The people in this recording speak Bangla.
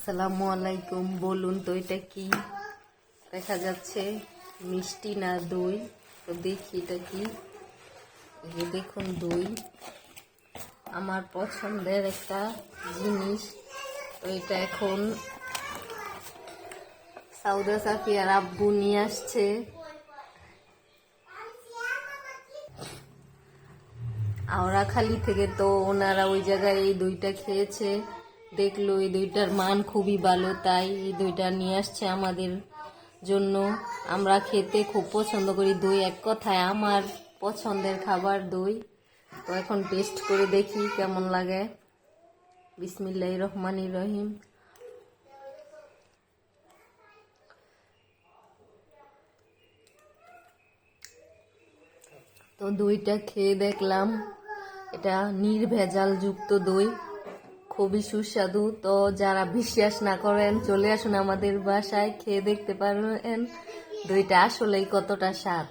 আসসালামু আলাইকুম। বলুন তো এটা কি? দেখা যাচ্ছে মিষ্টি না দই। তো দেখি এটা কি। এই দেখুন দই, আমার পছন্দের একটা জিনিস। তো এটা এখন সাউদা সাফিয়ার আব্বু নিয়ে আসছে। আওড়াখালি থেকে, তো ওনারা ওই জায়গায় এই দইটা খেয়েছে, দেখলো এই দইটার মান খুবই ভালো, তাই এই দইটা নিয়ে আসছে আমাদের জন্য। আমরা খেতে খুব পছন্দ করি দই, এক কথায় আমার পছন্দের খাবার দই। তো এখন টেস্ট করে দেখি কেমন লাগে। বিসমিল্লাহির রহমানির রহিম। তো দইটা খেয়ে দেখলাম, এটা নির্ভেজাল যুক্ত দই, খুবই সুস্বাদু। তো যারা বিশ্বাস না করেন চলে আসুন আমাদের বাসায়, খেয়ে দেখতে পারেন দইটা আসলেই কতটা স্বাদ।